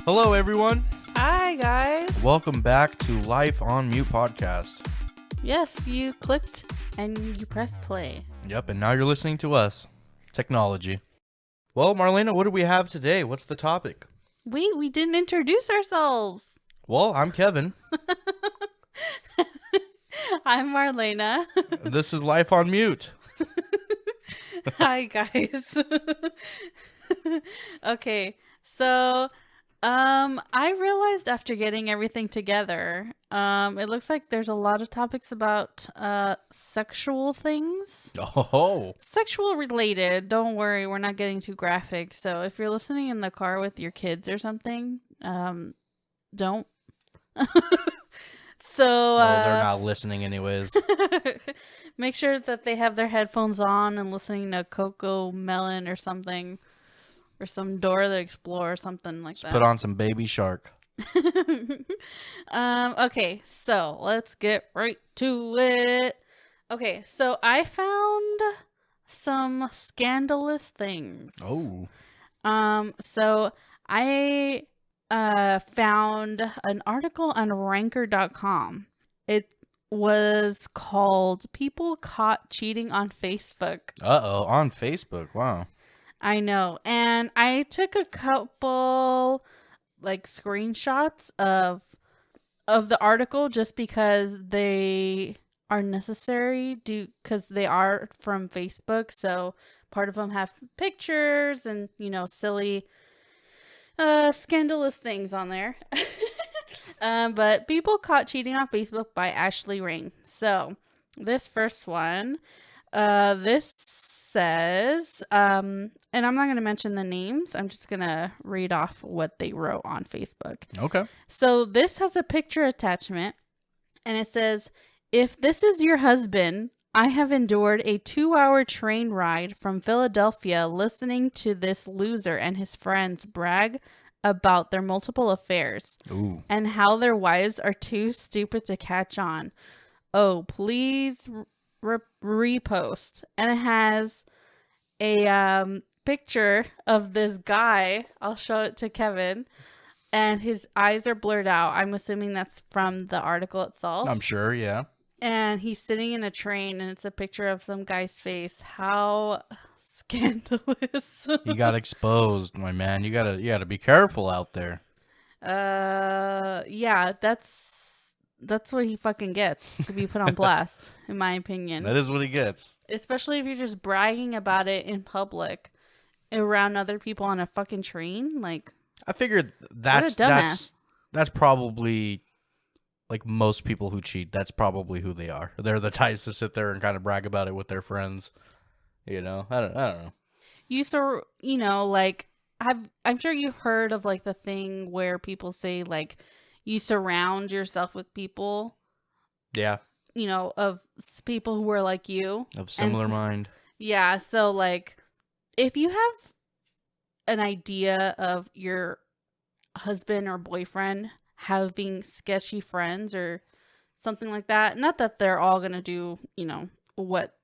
Hello, everyone. Hi, guys. Welcome back to Life on Mute podcast. Yes, you clicked and you pressed play. Yep, and now you're listening to us. Technology. Well, Marlena, what do we have today? What's the topic? We didn't introduce ourselves. Well, I'm Kevin. I'm Marlena. This is Life on Mute. Hi, guys. Okay, so I realized after getting everything together, it looks like there's a lot of topics about sexual things. Oh. Sexual related. Don't worry, we're not getting too graphic. So if you're listening in the car with your kids or something, don't. So They're not listening anyways. make sure that they have their headphones on and listening to Coco Melon or something, or some Dora the Explorer or something like Just that. put on some Baby Shark. Okay, so let's get right to it. Okay, so I found some scandalous things. Oh. So I found an article on ranker.com. It was called People Caught Cheating on Facebook. Uh-oh, on Facebook. Wow. I know. And I took a couple like screenshots of the article just because they are necessary because they are from Facebook. So part of them have pictures and, silly scandalous things on there. But People Caught Cheating on Facebook by Ashley Ring. So this first one, this says, and I'm not going to mention the names. I'm just going to read off what they wrote on Facebook. Okay. So this has a picture attachment and it says, "If this is your husband, I have endured a 2-hour train ride from Philadelphia listening to this loser and his friends brag about their multiple affairs. Ooh. And how their wives are too stupid to catch on. Oh, please repost." And it has a picture of this guy. I'll show it to Kevin. And his eyes are blurred out. I'm assuming that's from the article itself. I'm sure, yeah. And he's sitting in a train, and it's a picture of some guy's face. How scandalous. You got exposed, my man. You gotta be careful out there. Yeah, that's what he fucking gets, to be put on blast, in my opinion. That is what he gets. Especially if you're just bragging about it in public around other people on a fucking train. Like, I figured what a dumbass. that's probably like most people who cheat. That's probably who they are. They're the types to sit there and kind of brag about it with their friends. I don't know. Like, I'm sure you've heard of like the thing where people say like you surround yourself with people. Yeah. Of people who are like you. Of similar mind. Yeah. So like, if you have an idea of your husband or boyfriend having sketchy friends or something like that, not that they're all going to do, what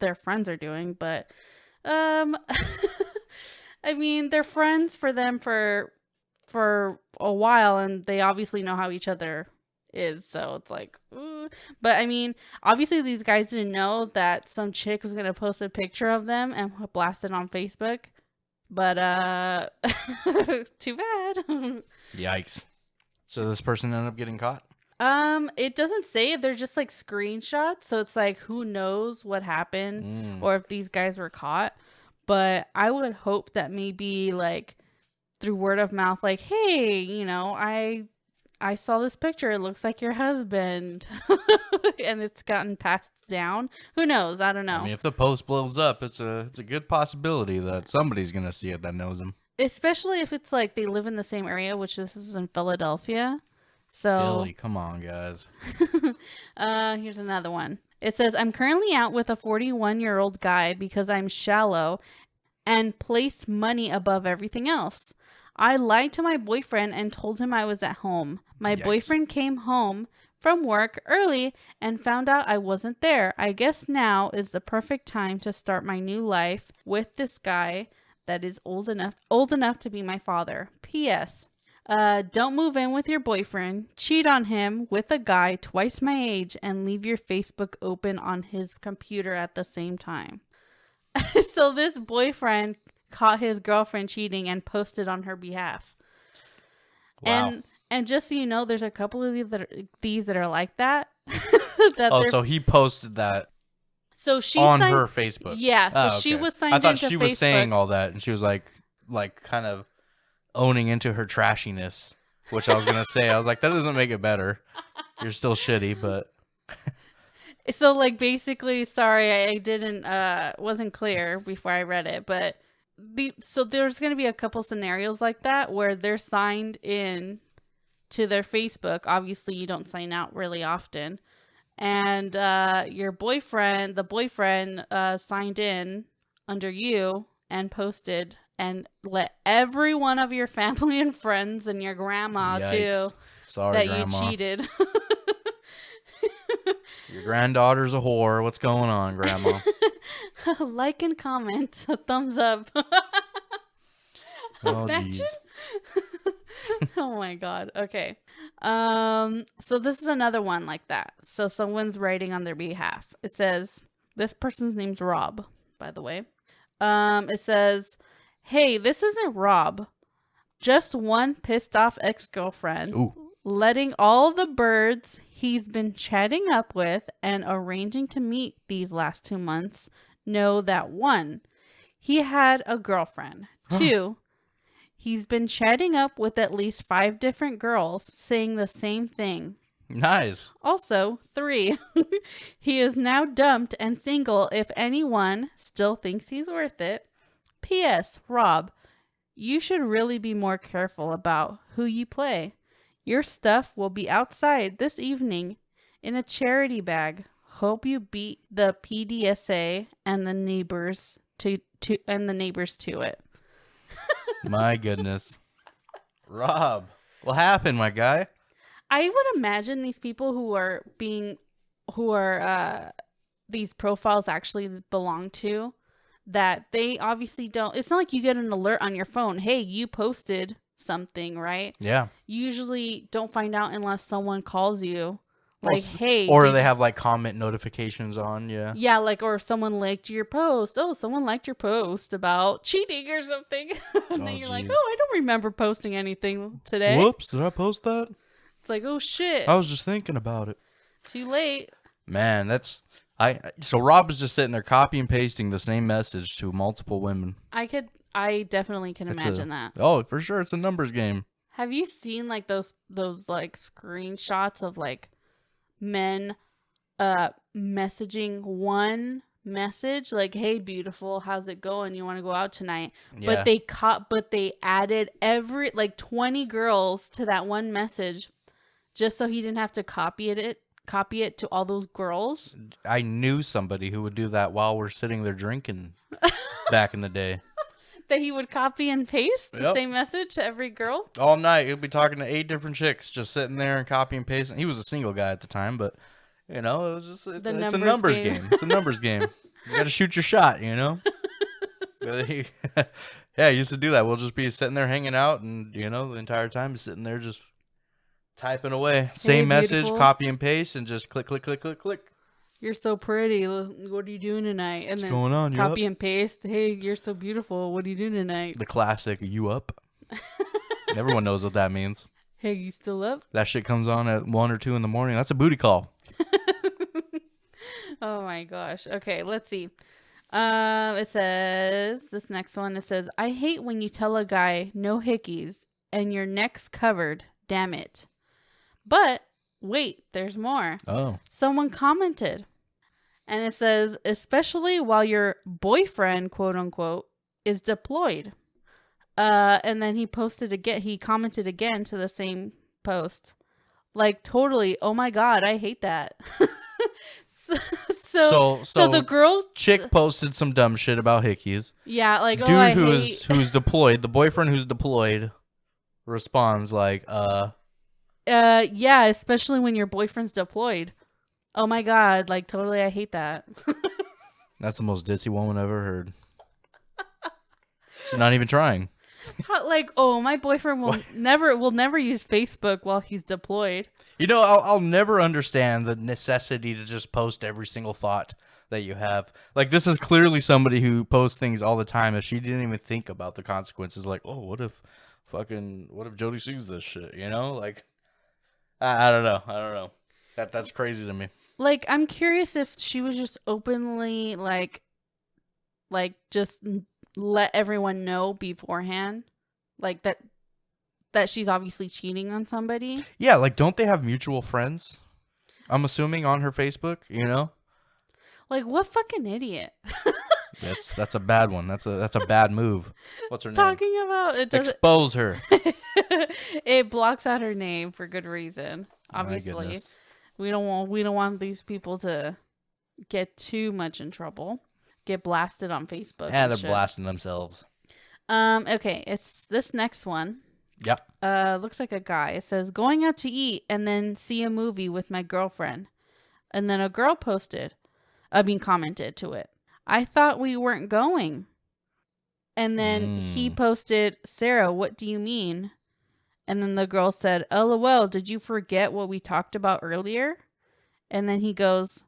their friends are doing, but I mean, they're friends for them for a while, and they obviously know how each other is, so it's like, ooh. But I mean, obviously these guys didn't know that some chick was gonna post a picture of them and blast it on Facebook, but too bad. Yikes. So this person ended up getting caught? It doesn't say if they're just like screenshots, so it's like, who knows what happened or if these guys were caught. But I would hope that maybe like through word of mouth, like, hey, I saw this picture. It looks like your husband. And it's gotten passed down. Who knows? I don't know. I mean, if the post blows up, it's a good possibility that somebody's going to see it that knows him. Especially if it's like they live in the same area, which this is in Philadelphia. So Philly, come on, guys. Here's another one. It says, "I'm currently out with a 41-year-old guy because I'm shallow and place money above everything else. I lied to my boyfriend and told him I was at home. My boyfriend came home from work early and found out I wasn't there. I guess now is the perfect time to start my new life with this guy that is old enough to be my father. P.S. Don't move in with your boyfriend, cheat on him with a guy twice my age, and leave your Facebook open on his computer at the same time. So this boyfriend caught his girlfriend cheating and posted on her behalf. Wow. And just so you know, there's a couple of these that are like that. So he posted that so she on signed, her Facebook. Yeah, so she Okay. was signed I thought into she was Facebook. saying all that, and she was like kind of owning into her trashiness, which I was gonna say. I was like, that doesn't make it better. You're still shitty, but. So like basically, sorry, I didn't wasn't clear before I read it, but so there's gonna be a couple scenarios like that where they're signed in to their Facebook. Obviously, you don't sign out really often, and the boyfriend signed in under you and posted and let every one of your family and friends and your grandma Yikes. too Sorry, that Grandma. you cheated. Your granddaughter's a whore. What's going on, Grandma? Like and comment, a thumbs up. Oh, Imagine. jeez. Oh my god. Okay. So this is another one like that. So someone's writing on their behalf. It says, this person's name's Rob, by the way. It says, "Hey, this isn't Rob. Just one pissed off ex-girlfriend Ooh. letting all the birds he's been chatting up with and arranging to meet these last 2 months know that 1, he had a girlfriend. 2, he's been chatting up with at least 5 different girls saying the same thing. Nice. Also, 3, he is now dumped and single if anyone still thinks he's worth it. P.S. Rob, you should really be more careful about who you play. Your stuff will be outside this evening in a charity bag. Hope you beat the PDSA and the neighbors to it." My goodness. Rob, what happened, my guy? I would imagine these people who are these profiles actually belong to, that they obviously don't. It's not like you get an alert on your phone, hey, you posted something, right? Yeah. You usually don't find out unless someone calls you, like, hey, or they have like comment notifications on. Yeah. like, or if someone liked your post. Oh, someone liked your post about cheating or something. And then you're like, geez. oh, I don't remember posting anything today. Whoops, did I post that? It's like, oh shit, I was just thinking about it. too late. Man, so Rob is just sitting there copy and pasting the same message to multiple women. I definitely can imagine that. Oh, for sure, it's a numbers game. Have you seen like those like screenshots of like men messaging one message like, hey beautiful, how's it going, you want to go out tonight? Yeah. But they added every like 20 girls to that one message just so he didn't have to copy it to all those girls. I knew somebody who would do that while we're sitting there drinking back in the day. That he would copy and paste the Yep. same message to every girl. All night, he'll be talking to 8 different chicks, just sitting there and copy and pasting. He was a single guy at the time, but it was just it's a numbers game. It's a numbers game. You got to shoot your shot, Yeah, I used to do that. We'll just be sitting there hanging out, and the entire time sitting there just typing away, same message, beautiful. copy and paste, and just click, click, click, click, click. You're so pretty. What are you doing tonight? And What's then going on? You copy up? and paste. Hey, you're so beautiful. What are you doing tonight? The classic, you up? Everyone knows what that means. Hey, you still up? That shit comes on at 1 or 2 in the morning. That's a booty call. Oh my gosh. Okay, let's see. It says, this next one, it says, "I hate when you tell a guy no hickeys and your neck's covered. Damn it." But wait, there's more. Oh. Someone commented. And it says, "Especially while your boyfriend, quote unquote, is deployed." And then he commented again to the same post. Like, totally, oh my God, I hate that. So the girl chick posted some dumb shit about hickeys. Yeah, like, Dude oh, I who's deployed, the boyfriend who's deployed responds like, yeah, especially when your boyfriend's deployed. Oh my God, like, totally, I hate that. That's the most ditzy woman I've ever heard. She's not even trying. Like, oh, my boyfriend will never use Facebook while he's deployed. You know, I'll never understand the necessity to just post every single thought that you have. Like, this is clearly somebody who posts things all the time. If she didn't even think about the consequences, like, oh, what if Jody sees this shit? You know, like, I don't know. That's crazy to me. Like, I'm curious if she was just openly like just let everyone know beforehand, like that she's obviously cheating on somebody. Yeah, like, don't they have mutual friends? I'm assuming on her Facebook, you know? Like, what fucking idiot? That's a bad one. That's a bad move. What's her name? Talking about it doesn't Expose her. it blocks out her name for good reason. My Obviously, goodness. we don't want these people to get too much in trouble, get blasted on Facebook. Yeah, and they're shit. blasting themselves. Okay, it's this next one. Yep. Looks like a guy. It says, going out to eat and then see a movie with my girlfriend. And then a girl commented to it. I thought we weren't going. And then he posted, Sarah, what do you mean? And then the girl said, LOL, did you forget what we talked about earlier? And then he goes,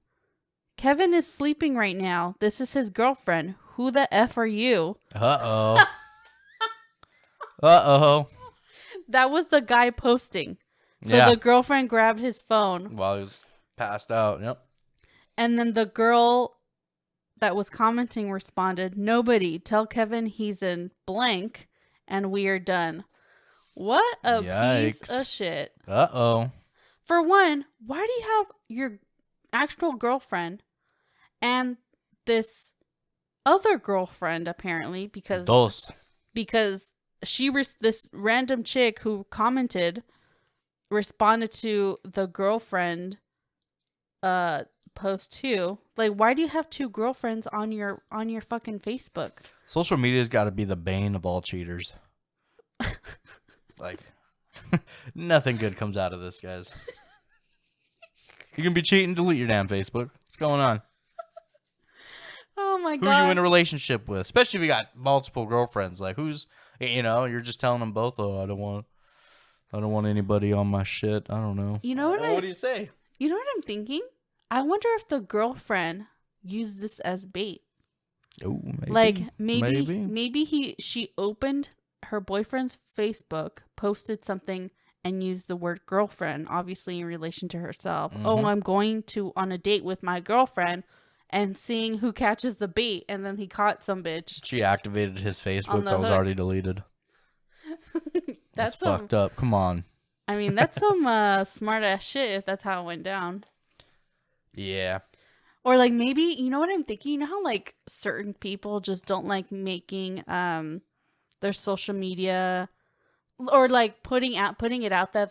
Kevin is sleeping right now. This is his girlfriend. Who the F are you? Uh-oh. Uh-oh. That was the guy posting. So Yeah. the girlfriend grabbed his phone. While he was passed out. Yep. And then the girl that was commenting responded, nobody, tell Kevin he's in blank and we are done. What a piece Yikes. of shit. Uh-oh. For one, why do you have your actual girlfriend and this other girlfriend apparently because this random chick who commented responded to the girlfriend post too. Like, why do you have two girlfriends on your fucking Facebook? Social media's got to be the bane of all cheaters. Like, nothing good comes out of this, guys. You can be cheating, delete your damn Facebook. What's going on? Oh my Who god. are you in a relationship with? Especially if you got multiple girlfriends. Like, who's, you're just telling them both, oh, I don't want anybody on my shit. I don't know. You know what What do you say? You know what I'm thinking? I wonder if the girlfriend used this as bait. Oh, maybe. Like maybe she opened her boyfriend's Facebook, posted something and used the word girlfriend, obviously in relation to herself. Mm-hmm. Oh, I'm going on a date with my girlfriend and seeing who catches the bait, and then he caught some bitch. She activated his Facebook that was already deleted. That's fucked up. Come on. I mean, that's some smart ass shit if that's how it went down. Yeah. Or like maybe, you know what I'm thinking? You know how like certain people just don't like making their social media or like putting it out there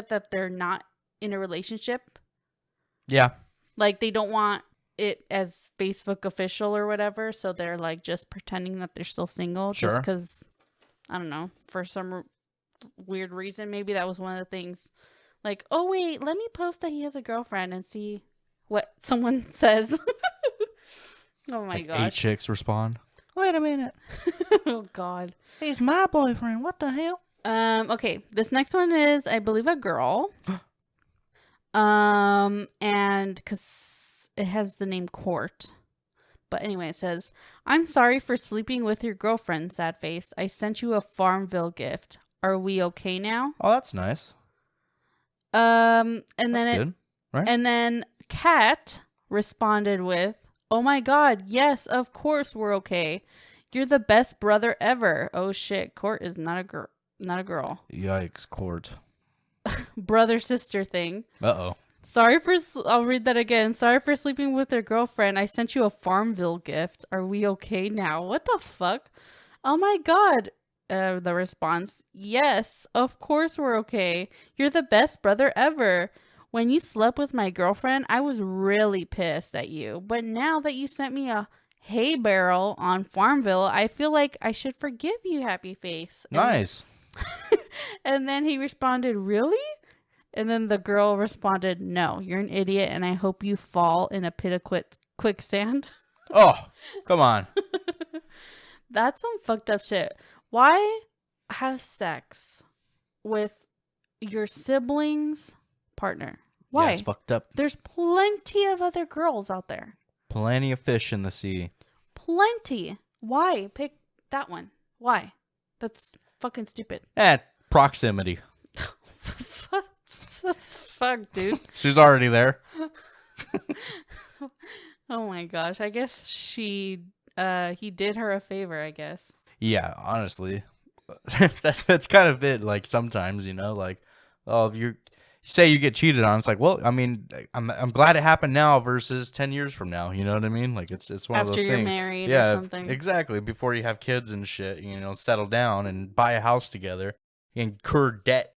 that they're not in a relationship? Yeah. Like they don't want it as Facebook official or whatever, so they're like just pretending that they're still single just cuz I don't know, for some weird reason. Maybe that was one of the things. Like, oh wait, let me post that he has a girlfriend and see what someone says. Oh my like gosh. 8 chicks respond. Wait a minute. Oh god. He's my boyfriend. What the hell? Okay, this next one is, I believe, a girl. And cuz it has the name Court. But anyway, it says, I'm sorry for sleeping with your girlfriend, sad face. I sent you a Farmville gift. Are we okay now? Oh, that's nice. And That's then good, right? And then Kat responded with, oh my god, yes, of course we're okay. You're the best brother ever. Oh shit, Court is not a girl. Yikes, Court. Brother sister thing. Uh-oh. I'll read that again. Sorry for sleeping with your girlfriend. I sent you a Farmville gift. Are we okay now? What the fuck? Oh my god. The response, yes, of course we're okay. You're the best brother ever. When you slept with my girlfriend, I was really pissed at you. But now that you sent me a hay barrel on Farmville, I feel like I should forgive you, happy face. Nice. And then he responded, really? And then the girl responded, no, you're an idiot and I hope you fall in a pit of quicksand. Oh, come on. That's some fucked up shit. Why have sex with your sibling's partner? Why? Yeah, it's fucked up. There's plenty of other girls out there. Plenty of fish in the sea. Plenty. Why pick that one? Why? That's fucking stupid. Proximity. That's fucked, dude. She's already there. Oh my gosh. I guess he did her a favor, I guess. Yeah, honestly. That's kind of it. Like sometimes, like, oh, if you say you get cheated on, it's like, well, I mean, I'm glad it happened now versus 10 years from now. You know what I mean? Like it's one of those After you're things. married Yeah, or something. exactly. Before you have kids and shit, settle down and buy a house together, incur debt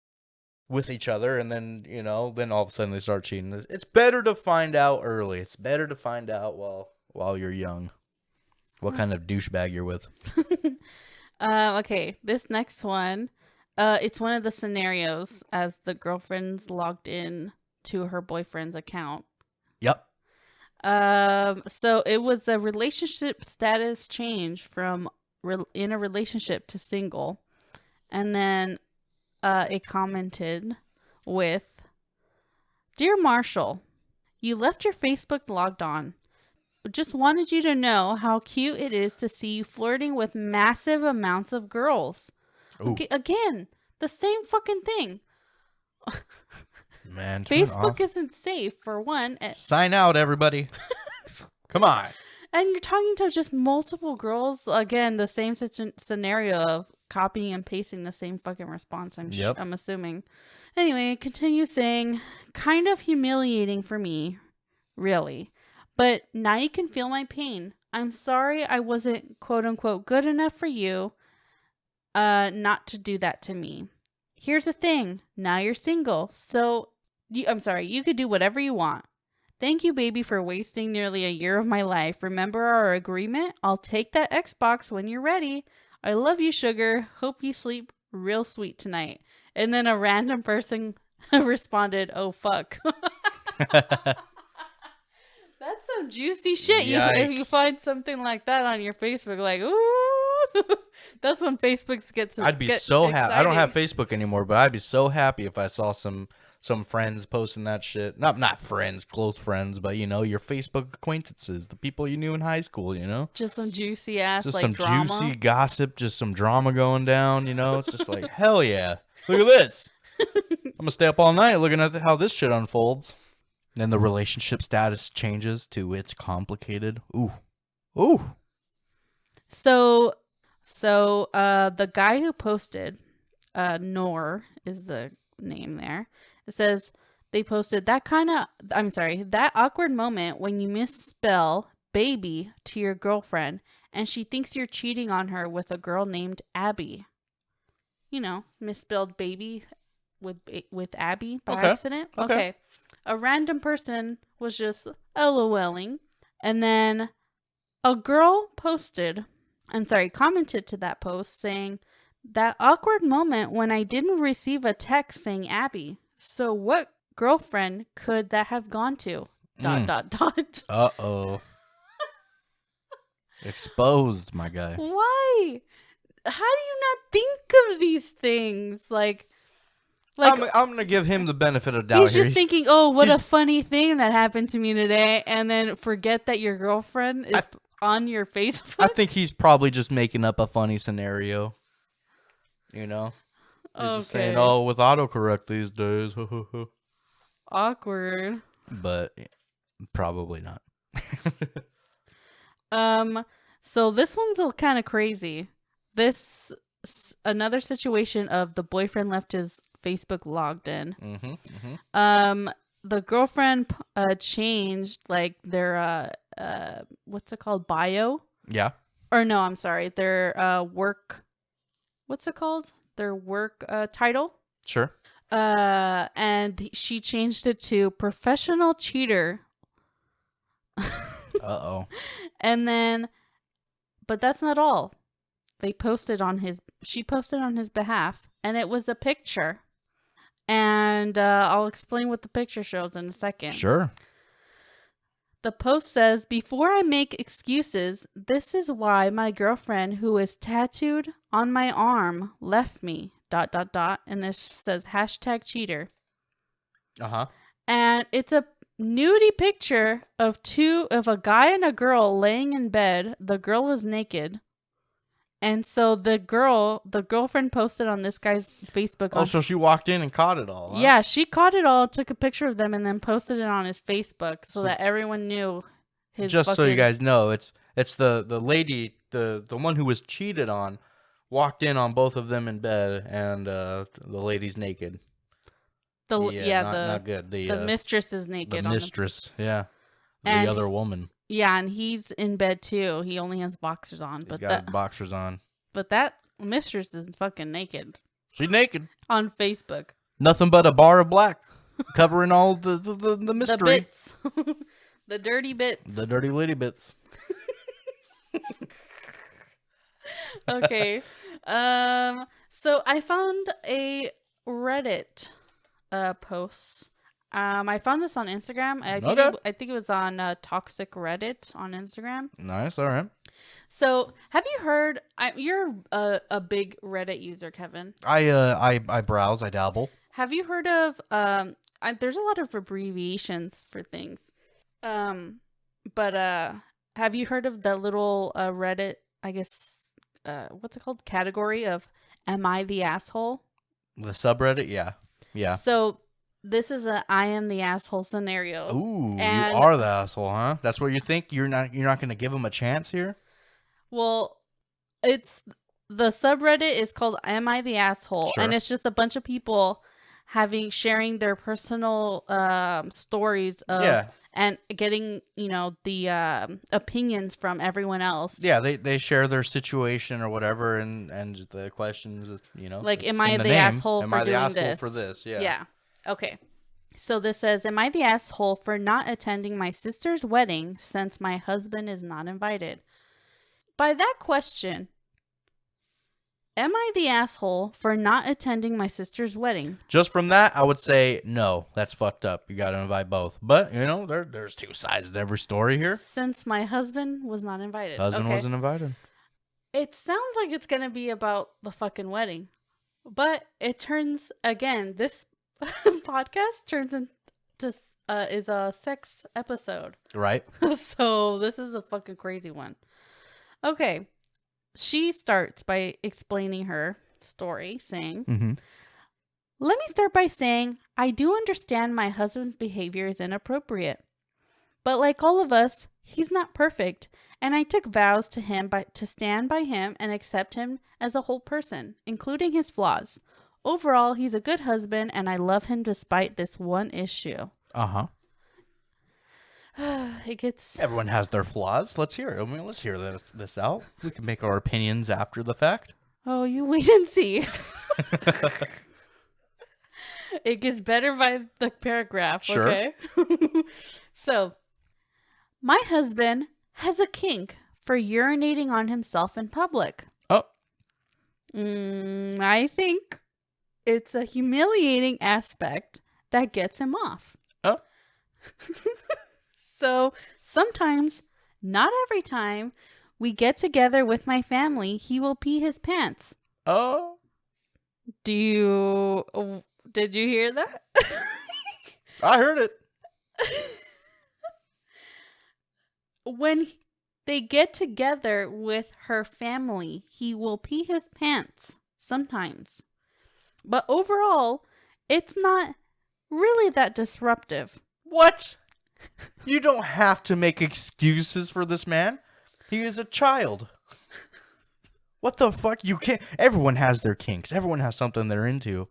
with each other, and then then all of a sudden they start cheating. It's better to find out early. It's better to find out while you're young what kind of douchebag you're with. Okay, this next one, it's one of the scenarios as the girlfriend's logged in to her boyfriend's account. Yep. So it was a relationship status change from in a relationship to single, and then it commented with, "Dear Marshall, you left your Facebook logged on. Just wanted you to know how cute it is to see you flirting with massive amounts of girls." Okay, again, the same fucking thing. Man, Facebook isn't safe for one. Sign out, everybody. Come on. And you're talking to just multiple girls. Again, the same scenario of copying and pasting the same fucking response. I'm assuming. Anyway, continue saying, "Kind of humiliating for me, really. But now you can feel my pain. I'm sorry I wasn't quote unquote good enough for you not to do that to me. Here's the thing. Now you're single. So, you could do whatever you want. Thank you, baby, for wasting nearly a year of my life. Remember our agreement? I'll take that Xbox when you're ready. I love you, sugar. Hope you sleep real sweet tonight." And then a random person responded, "Oh, fuck." That's some juicy shit. If you find something like that on your Facebook, like, ooh, that's when Facebook gets. I'd be so happy. I don't have Facebook anymore, but I'd be so happy if I saw some friends posting that shit. Not friends, close friends, but your Facebook acquaintances, the people you knew in high school. Just some juicy ass, just like some drama. Juicy gossip, just some drama going down. It's just like hell yeah. Look at this. I'm gonna stay up all night looking at how this shit unfolds. Then the relationship status changes to it's complicated. Ooh. So the guy who posted, Nor is the name there. It says they posted that awkward moment when you misspell baby to your girlfriend and she thinks you're cheating on her with a girl named Abby. Misspelled baby with Abby by accident. Okay. A random person was just LOLing, and then a girl commented to that post saying, "That awkward moment when I didn't receive a text saying Abby. So what girlfriend could that have gone to? ... Uh-oh. Exposed, my guy. Why? How do you not think of these things? Like I'm going to give him the benefit of doubt he's here. Just thinking, oh, what a funny thing that happened to me today, and then forget that your girlfriend is on your Facebook. I think he's probably just making up a funny scenario. He's just saying, oh, with autocorrect these days. Awkward. But probably not. So this one's kind of crazy. This another situation of the boyfriend left his Facebook logged in. The girlfriend changed like their what's it called, bio? Yeah. Or no, I'm sorry, their work. What's it called? Their work title. Sure. And she changed it to professional cheater. Uh-oh. And then, but that's not all. She posted on his behalf, and it was a picture. And I'll explain what the picture shows in a second. Sure. The post says, "Before I make excuses, this is why my girlfriend who is tattooed on my arm left me, ... And this says hashtag cheater. Uh-huh. And it's a nudie picture of a guy and a girl laying in bed. The girl is naked. And so the girlfriend posted on this guy's Facebook. Oh, so she walked in and caught it all, huh? Yeah, she caught it all, took a picture of them, and then posted it on his Facebook so that everyone knew his Just so you fucking- guys know, it's the lady, the one who was cheated on, walked in on both of them in bed, and the lady's naked. Not good. The mistress is naked. The mistress, yeah. And- The other woman. Yeah, and he's in bed too. He only has boxers on. He's got his boxers on. But that mistress is fucking naked She's naked. on Facebook. Nothing but a bar of black covering all the mystery. The bits. The dirty bits. The dirty lady bits. Okay. So I found a Reddit post. I found this on Instagram. I think it was on Toxic Reddit on Instagram. Nice, all right. So, have you heard? You're a big Reddit user, Kevin. I browse, I dabble. Have you heard of? There's a lot of abbreviations for things. But have you heard of the little Reddit? I guess what's it called? Category of "Am I the asshole?" The subreddit, yeah. So this is a "I am the asshole" scenario. Ooh, And- you are the asshole, huh? That's what you think? You're not going to give him a chance here? Well, it's the subreddit is called "Am I the asshole?" Sure. And it's just a bunch of people sharing their personal stories of and getting the opinions from everyone else. Yeah, they share their situation or whatever, and the questions, Like, it's am I in the name. asshole am for I the doing asshole this? for this? Yeah. Yeah. Okay. So this says, "Am I the asshole for not attending my sister's wedding since my husband is not invited?" By that question, am I the asshole for not attending my sister's wedding? Just from that, I would say no. That's fucked up. You got to invite both. But there's two sides to every story here. Since my husband was not invited. Husband Okay. wasn't invited. It sounds like it's going to be about the fucking wedding. But it turns, again, this podcast turns into, is a sex episode. Right. So this is a fucking crazy one. Okay. She starts by explaining her story, saying, Mm-hmm. "Let me start by saying I do understand my husband's behavior is inappropriate. But like all of us, he's not perfect, and I took vows to him to stand by him and accept him as a whole person, including his flaws. Overall, he's a good husband, and I love him despite this one issue." Uh-huh. It gets... Everyone has their flaws. Let's hear it. Let's hear this out. We can make our opinions after the fact. Oh, you wait and see. It gets better by the paragraph, Sure. okay? So, my husband has a kink for urinating on himself in public. Oh. I think it's a humiliating aspect that gets him off. Oh. So, sometimes, not every time, we get together with my family, he will pee his pants. Oh. Did you hear that? I heard it. When they get together with her family, he will pee his pants sometimes. But overall, it's not really that disruptive. What? You don't have to make excuses for this man. He is a child. What the fuck? You can't. Everyone has their kinks. Everyone has something they're into.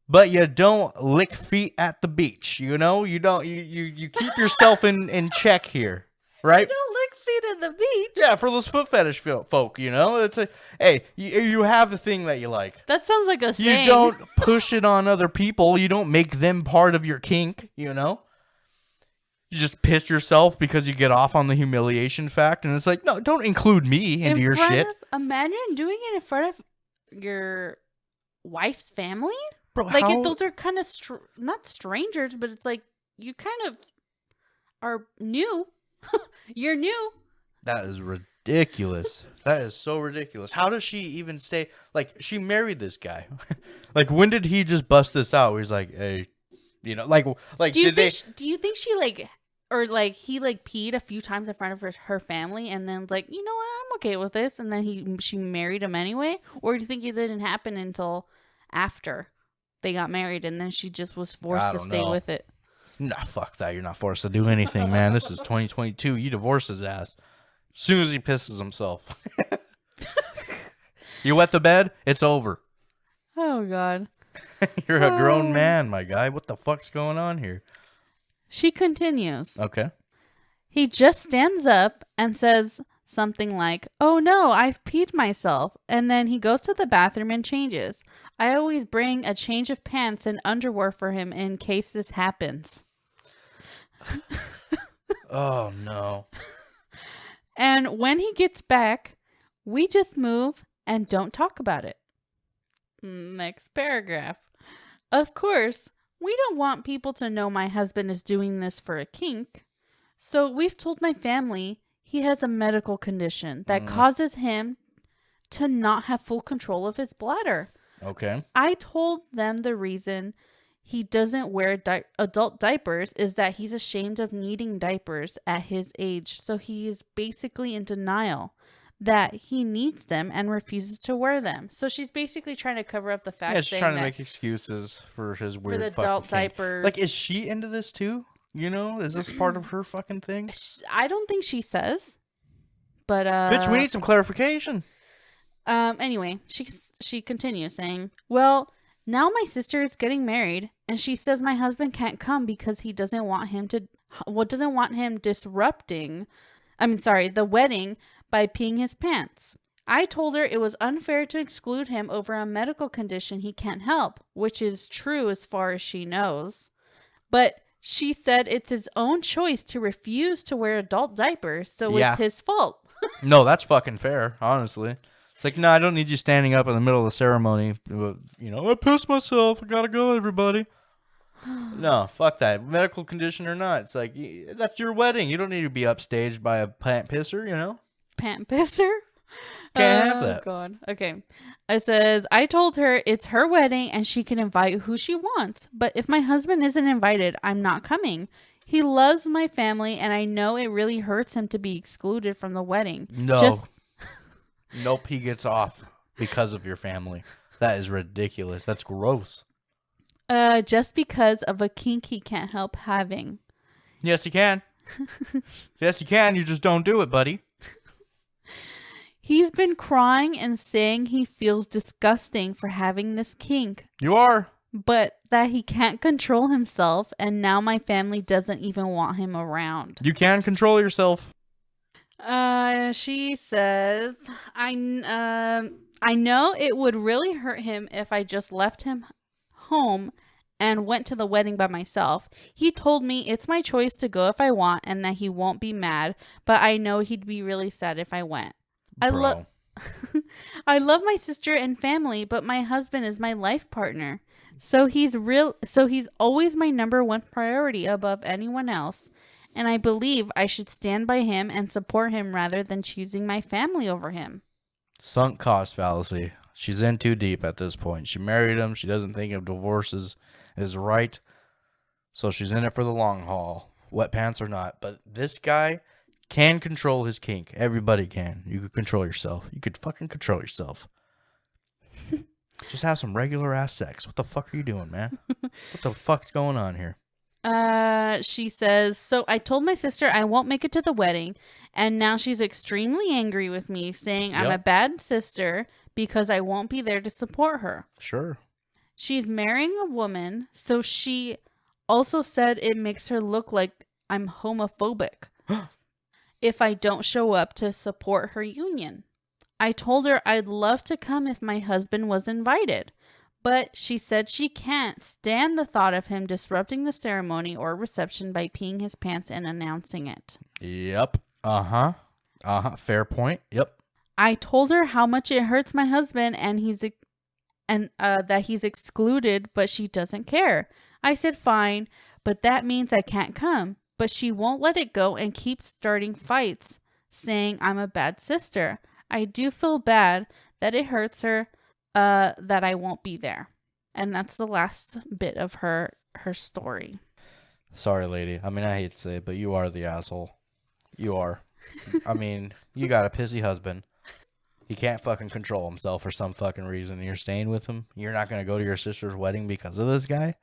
But you don't lick feet at the beach. You don't. You keep yourself in check here, right? You don't lick feet at the beach. Yeah, for those foot fetish folk, it's hey, you have a thing that you like. That sounds like a You saying. don't push it on other people. You don't make them part of your kink, You just piss yourself because you get off on the humiliation fact, and it's like, no, don't include me into your shit. Imagine doing it in front of your wife's family. Bro, Like, those are kind of not strangers, but it's like you kind of are new. You're new. That is ridiculous. That is so ridiculous. How does she even stay? Like, she married this guy. Like, when did he just bust this out? Where he's like, hey, you know, like Do you did they? do you think she like, or like he like peed a few times in front of her family and then like, you know what, I'm okay with this, and then she married him anyway? Or do you think it didn't happen until after they got married and then she just was forced I to don't stay know. with it? Nah, fuck that. You're not forced to do anything, man. This is 2022. You divorce his ass as soon as he pisses himself. You wet the bed, it's over. Oh God. You're a grown man, my guy. What the fuck's going on here? She continues. Okay. He just stands up and says something like, "Oh no, I've peed myself." And then he goes to the bathroom and changes. I always bring a change of pants and underwear for him in case this happens. Oh, no. And when he gets back, we just move and don't talk about it. Next paragraph. Of course, we don't want people to know my husband is doing this for a kink. So we've told my family he has a medical condition that causes him to not have full control of his bladder. Okay. I told them the reason he doesn't wear adult diapers is that he's ashamed of needing diapers at his age. So he is basically in denial that he needs them and refuses to wear them. So she's basically trying to cover up the fact. Yeah, she's saying trying to that make excuses for his weird the fucking adult kink. diapers. Like, is she into this too? You know, is this part of her fucking thing? I don't think she says. But Bitch, we need some clarification. Anyway, she continues saying, "Well, now my sister is getting married, and she says my husband can't come because he doesn't want him disrupting, the wedding by peeing his pants. I told her it was unfair to exclude him over a medical condition he can't help, which is true as far as she knows. But she said it's his own choice to refuse to wear adult diapers, so Yeah. it's his fault." No, that's fucking fair, honestly. It's like, no, I don't need you standing up in the middle of the ceremony. You know, I pissed myself. I gotta go, everybody. No, fuck that. Medical condition or not. It's like, that's your wedding. You don't need to be upstaged by a plant pisser, you know? Pant pisser? Can't have that. God. Okay. It says, I told her it's her wedding and she can invite who she wants. But if my husband isn't invited, I'm not coming. He loves my family and I know it really hurts him to be excluded from the wedding. No. Nope, he gets off because of your family. That is ridiculous. That's gross. Just because of a kink he can't help having. Yes, you can. Yes, you can. You just don't do it, buddy. He's been crying and saying he feels disgusting for having this kink. You are. But that he can't control himself, and now my family doesn't even want him around. You can control yourself. She says, I know it would really hurt him if I just left him home and went to the wedding by myself. He told me it's my choice to go if I want and that he won't be mad, but I know he'd be really sad if I went. I love my sister and family, but my husband is my life partner. So he's always my number one priority above anyone else. And I believe I should stand by him and support him rather than choosing my family over him. Sunk cost fallacy. She's in too deep at this point. She married him. She doesn't think of divorce is right. So she's in it for the long haul. Wet pants or not. But this guy can control his kink. Everybody can. You could control yourself. You could fucking control yourself. Just have some regular ass sex. What the fuck are you doing, man? What the fuck's going on here? She says, so I told my sister I won't make it to the wedding, and now she's extremely angry with me, saying I'm a bad sister because I won't be there to support her. Sure. She's marrying a woman, so she also said it makes her look like I'm homophobic if I don't show up to support her union. I told her I'd love to come if my husband was invited. But she said she can't stand the thought of him disrupting the ceremony or reception by peeing his pants and announcing it. Yep. Uh-huh. Fair point. Yep. I told her how much it hurts my husband and that he's excluded, but she doesn't care. I said, fine, but that means I can't come. but she won't let it go and keeps starting fights, saying I'm a bad sister. I do feel bad that it hurts her, that I won't be there. And that's the last bit of her story. Sorry, lady. I mean, I hate to say it, but you are the asshole. You are. I mean, you got a pissy husband. He can't fucking control himself for some fucking reason. You're staying with him. You're not going to go to your sister's wedding because of this guy?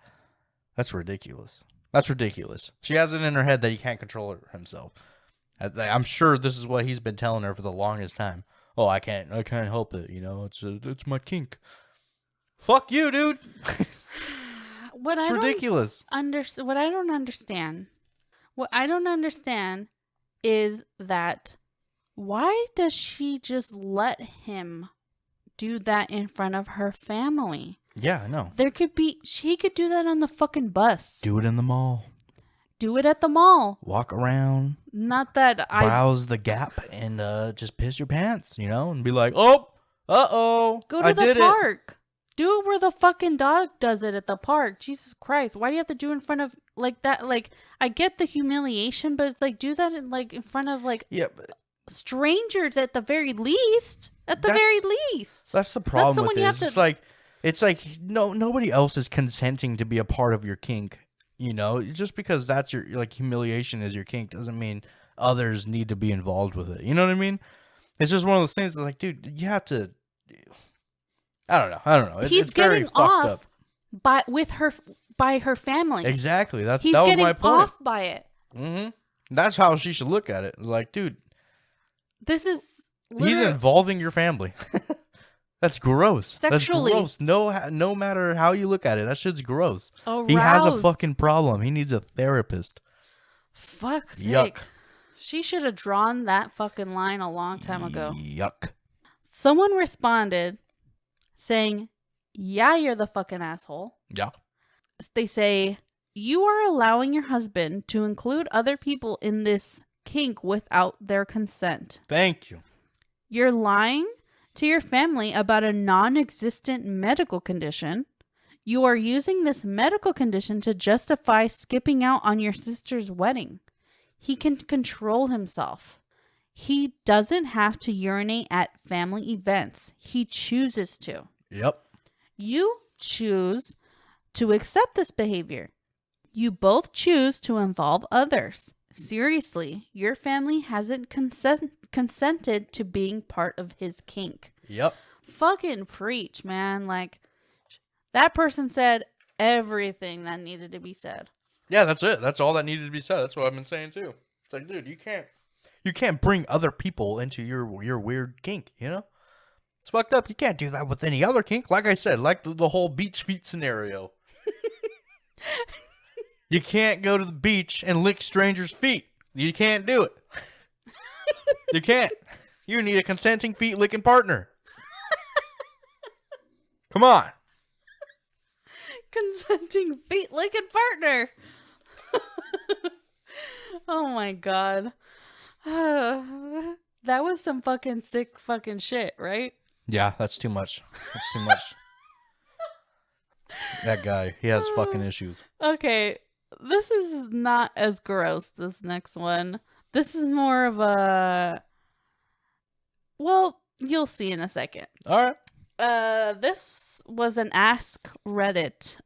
That's ridiculous. That's ridiculous. She has it in her head that he can't control himself. I'm sure this is what he's been telling her for the longest time. Oh, I can't help it. You know, it's my kink. Fuck you, dude. It's ridiculous. What I don't understand is that why does she just let him do that in front of her family? Yeah, I know. She could do that on the fucking bus. Do it in the mall. Do it at the mall. Walk around. Not that browse the Gap and just piss your pants, you know, and be like, oh, uh-oh, go to the park. Do it where the fucking dog does it at the park. Jesus Christ. Why do you have to do it in front of like that? Like, I get the humiliation, but it's like, do that in front of strangers at the very least. At the very least. That's the problem with this. It's like nobody else is consenting to be a part of your kink. You know, just because that's your humiliation is your kink doesn't mean others need to be involved with it. You know what I mean? It's just one of those things. It's like, dude, you have to. I don't know. He's getting off by her family. Exactly. That was my point. He's getting off by it. Mm-hmm. That's how she should look at it. It's like, dude, he's involving your family. That's gross. Sexually. That's gross. No matter how you look at it, that shit's gross. Aroused. He has a fucking problem. He needs a therapist. Fuck's sake. Yuck. She should have drawn that fucking line a long time ago. Yuck. Someone responded saying, yeah, you're the fucking asshole. Yeah. They say, you are allowing your husband to include other people in this kink without their consent. Thank you. You're lying to your family about a non-existent medical condition. You are using this medical condition to justify skipping out on your sister's wedding. He can control himself. He doesn't have to urinate at family events. He chooses to. Yep. You choose to accept this behavior. You both choose to involve others. Seriously, your family hasn't consented to being part of his kink. Yep. Fucking preach, man. Like, that person said everything that needed to be said. Yeah, that's it. That's all that needed to be said. That's what I've been saying too. It's like, dude, you can't bring other people into your weird kink, you know? It's fucked up. You can't do that with any other kink. Like I said, like the whole beach feet scenario. You can't go to the beach and lick strangers' feet. You can't do it. You can't. You need a consenting feet licking partner. Come on. Consenting feet licking partner. Oh my god. That was some fucking sick fucking shit, right? Yeah, that's too much. That's too much. That guy, he has fucking issues. Okay, this is not as gross, this next one. This is more of a... Well, you'll see in a second. All right. This was an Ask Reddit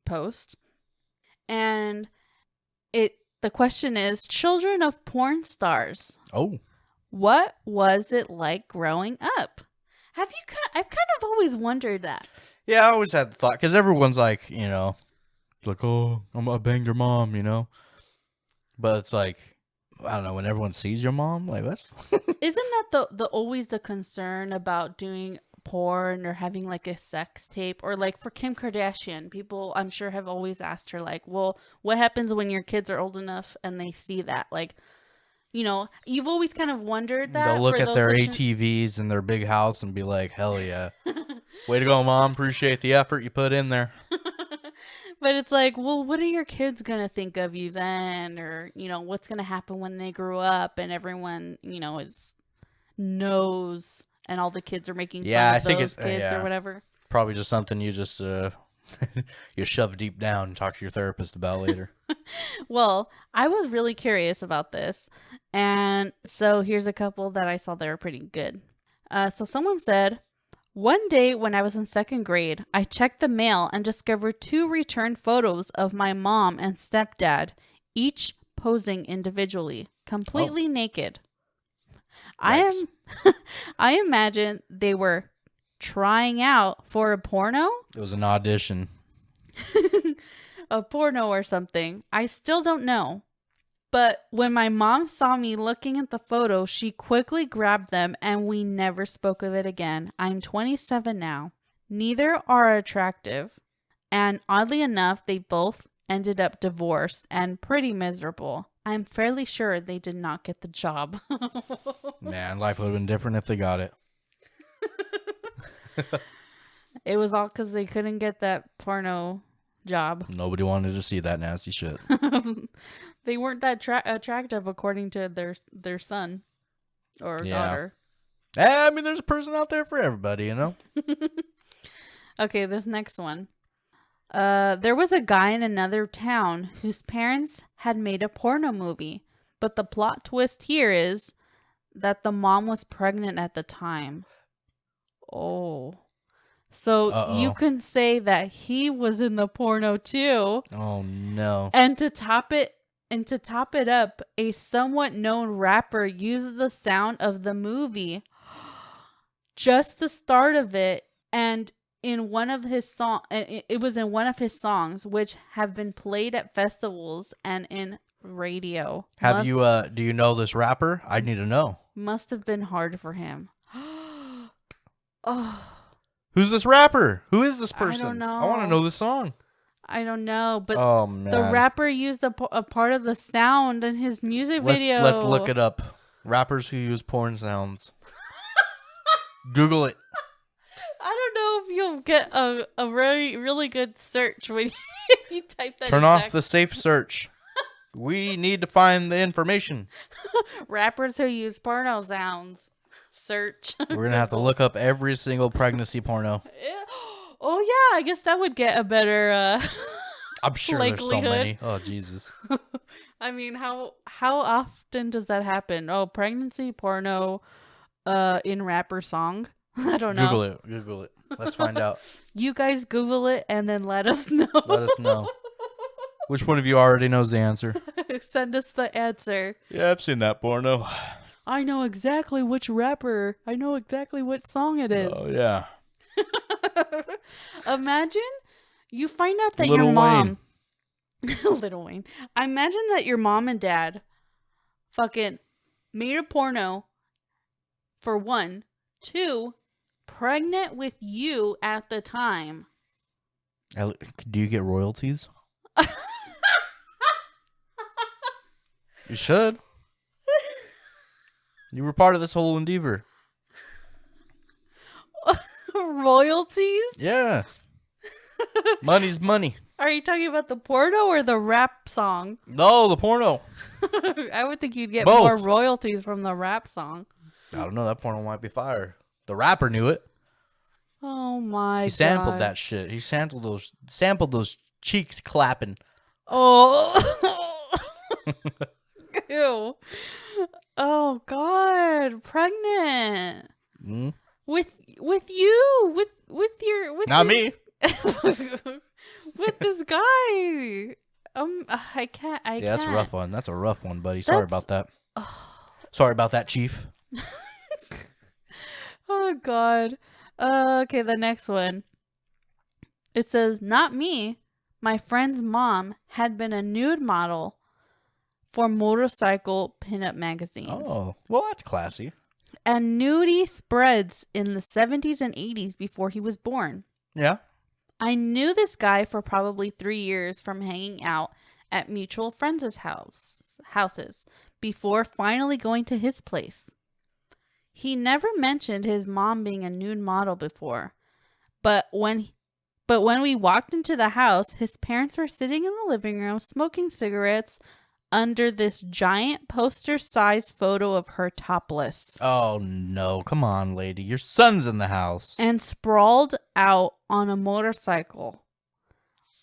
post. And the question is, children of porn stars. Oh. What was it like growing up? I've kind of always wondered that. Yeah, I always had the thought, because everyone's like, you know, like, oh, I banged your mom, you know? But it's like, I don't know, when everyone sees your mom, like, what? Isn't that the always the concern about doing porn or having like a sex tape? Or like for Kim Kardashian, people I'm sure have always asked her like, well, what happens when your kids are old enough and they see that? Like, you know, you've always kind of wondered that. They'll look at their ATVs in their big house and be like, hell yeah. Way to go, Mom. Appreciate the effort you put in there. But it's like, well, what are your kids going to think of you then? Or, you know, what's going to happen when they grow up and everyone, you know, knows and all the kids are making fun of those kids or whatever. Probably just something you just You shove deep down and talk to your therapist about later. Well, I was really curious about this. And so here's a couple that I saw that were pretty good. So someone said, one day when I was in second grade, I checked the mail and discovered 2 returned photos of my mom and stepdad, each posing individually, completely naked. Yikes. I imagine they were trying out for a porno, It was an audition. a porno or something. I still don't know. But when my mom saw me looking at the photo, she quickly grabbed them and we never spoke of it again. I'm 27 now. Neither are attractive. And oddly enough, they both ended up divorced and pretty miserable. I'm fairly sure they did not get the job. Man, life would have been different if they got it. It was all because they couldn't get that porno job. Nobody wanted to see that nasty shit. They weren't that attractive according to their son or daughter. I mean, there's a person out there for everybody, you know? Okay, this next one. There was a guy in another town whose parents had made a porno movie, but the plot twist here is that the mom was pregnant at the time. Oh. So you can say that he was in the porno too. Oh, no. And to top it up, a somewhat known rapper used the sound of the movie, just the start of it, and in one of his it was in one of his songs, which have been played at festivals and in radio. Do you know this rapper? I need to know. Must have been hard for him. Oh, Who's this rapper? Who is this person? I don't know. I want to know the song. I don't know, but oh, man. the rapper used a part of the sound in his music video. Let's look it up. Rappers who use porn sounds. Google it. I don't know if you'll get a really, really good search when you type that. Turn off the safe search. We need to find the information. Rappers who use porno sounds. Search. We're going to have to look up every single pregnancy porno. Oh, yeah. I guess that would get a better I'm sure there's so many. Oh, Jesus. I mean, how often does that happen? Oh, pregnancy porno in rapper song? I don't know. Google it. Let's find out. You guys Google it and then let us know. Let us know. Which one of you already knows the answer? Send us the answer. Yeah, I've seen that porno. I know exactly which rapper. I know exactly what song it is. Oh, yeah. Imagine you find out that Lil your mom... Wayne. Lil Wayne. Imagine that your mom and dad fucking made a porno for 1. 2, pregnant with you at the time. Do you get royalties? You should. You were part of this whole endeavor. Royalties? Yeah. Money's money. Are you talking about the porno or the rap song? No, the porno. I would think you'd get Both. more royalties from the rap song. I don't know. That porno might be fire. The rapper knew it. Oh my god. He sampled that shit. He sampled those cheeks clapping. Oh. Ew. Oh god. Pregnant. Mm? With you. With your Not me. with this guy. I can't. Yeah, that's a rough one. That's a rough one, buddy. That's- Sorry about that. Sorry about that, Chief. Oh god. Okay, the next one. It says, not me. My friend's mom had been a nude model for motorcycle pinup magazines. Oh, well, that's classy. And nudie spreads in the 70s and 80s before he was born. Yeah. I knew this guy for probably 3 years from hanging out at mutual friends' houses before finally going to his place. He never mentioned his mom being a nude model before, but when we walked into the house, his parents were sitting in the living room smoking cigarettes under this giant poster-sized photo of her topless. Oh, no. Come on, lady. Your son's in the house. And sprawled out on a motorcycle.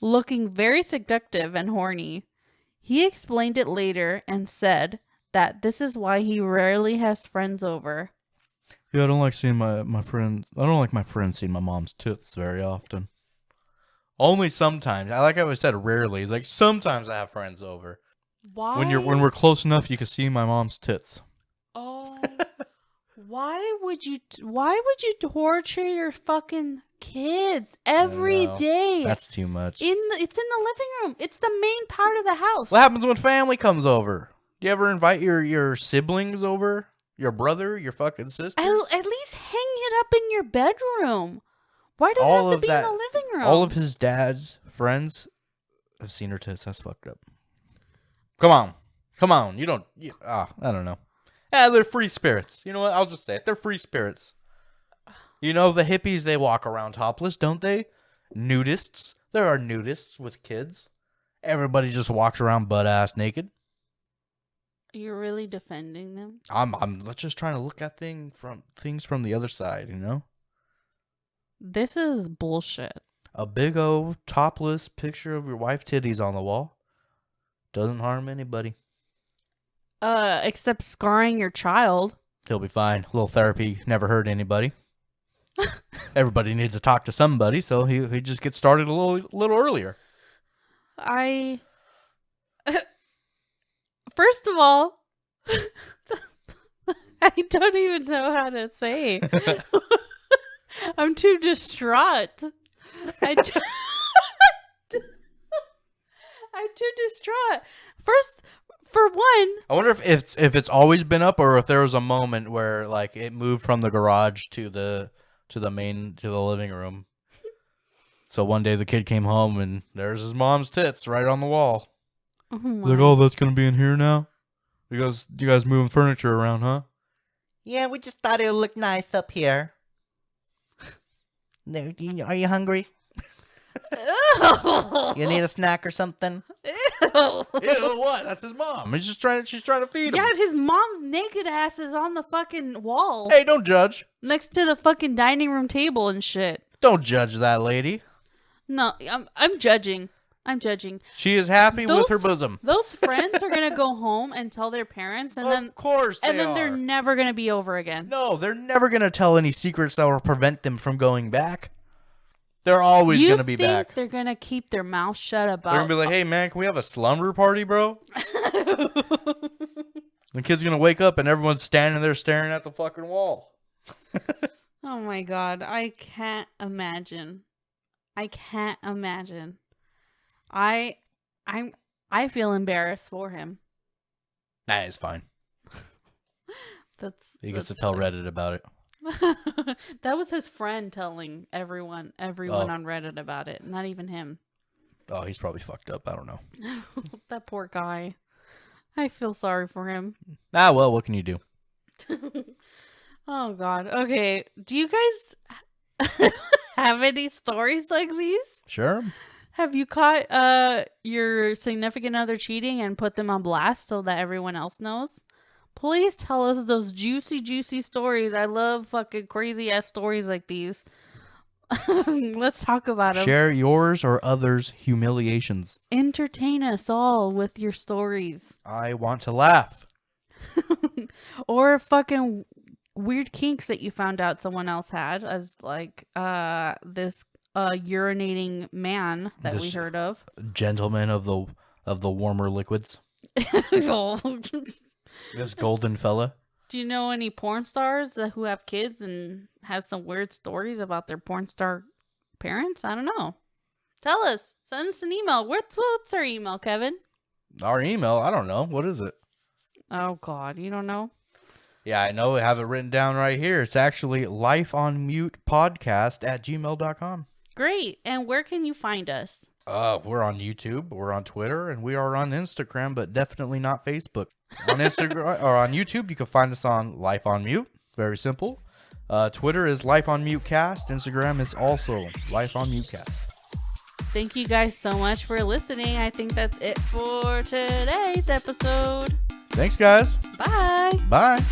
looking very seductive and horny. He explained it later and said that this is why he rarely has friends over. Yeah, I don't like seeing my friend. I don't like my friends seeing my mom's tits very often. Only sometimes. I like how I said rarely. It's like sometimes I have friends over. Why? When we're close enough, you can see my mom's tits. Oh, why would you torture your fucking kids every day? That's too much. It's in the living room. It's the main part of the house. What happens when family comes over? Do you ever invite your siblings over? Your brother? Your fucking sister? At least hang it up in your bedroom. Why does it All have to of be that- in the living room? All of his dad's friends have seen her tits. That's fucked up. Come on. I don't know. They're free spirits. You know what? I'll just say it. They're free spirits. You know, the hippies, they walk around topless, don't they? Nudists. There are nudists with kids. Everybody just walks around butt-ass naked. You're really defending them? I'm just trying to look at things from the other side, you know? This is bullshit. A big old topless picture of your wife titties on the wall doesn't harm anybody. Except scarring your child. He'll be fine. A little therapy never hurt anybody. Everybody needs to talk to somebody, so he just gets started a little earlier. First of all, I don't even know how to say. I'm too distraught. I'm too distraught. First, for one, I wonder if it's always been up, or if there was a moment where like it moved from the garage to the living room. So one day the kid came home and there's his mom's tits right on the wall. oh Like, oh, that's gonna be in here now. You guys moving furniture around, huh? Yeah, we just thought it would look nice up here. Are you hungry? You need a snack or something? Ew, what? That's his mom. She's trying to feed him. Yeah, his mom's naked ass is on the fucking wall Hey, don't judge. next to the fucking dining room table and shit. Don't judge that lady. No, I'm judging. I'm judging. She is happy with her Those- bosom. Those friends are gonna go home and tell their parents, and then Of course they they're are. never gonna be over again. No, they're never gonna tell any secrets that will prevent them from going back. They're always You gonna be think back. they're gonna keep their mouth shut about? They're gonna be like, "Hey man, can we have a slumber party, bro?" The kid's gonna wake up and everyone's standing there staring at the fucking wall. Oh my god, I can't imagine. I can't imagine. I feel embarrassed for him. Nah, it's fine. He gets to tell Reddit about it. That was his friend telling everyone Oh. on Reddit about it, not even him. Oh, he's probably fucked up. I don't know. That poor guy. I feel sorry for him. Ah, well, what can you do? Oh god. Okay, do you guys have any stories like these? Sure. Have you caught your significant other cheating and put them on blast so that everyone else knows? Please tell us those juicy stories. I love fucking crazy ass stories like these. Let's talk about them. Share yours or others' humiliations. Entertain us all with your stories. I want to laugh. Or fucking weird kinks that you found out someone else had, as like this urinating man that we This- heard of. Gentlemen of the warmer liquids. This golden fella. Do you know any porn stars who have kids and have some weird stories about their porn star parents? I don't know. Tell us. Send us an email. What's our email, Kevin? Our email, I don't know. What is it? Oh, God. You don't know? Yeah, I know. I have it written down right here. It's actually lifeonmutepodcast@gmail.com. Great. And where can you find us? We're on YouTube, we're on Twitter, and we are on Instagram, but definitely not Facebook. On Instagram or on YouTube, you can find us on Life on Mute. Very simple. Twitter is Life on Mute Cast. Instagram is also Life on Mute Cast. Thank you guys so much for listening. I think that's it for today's episode. Thanks, guys. Bye. Bye.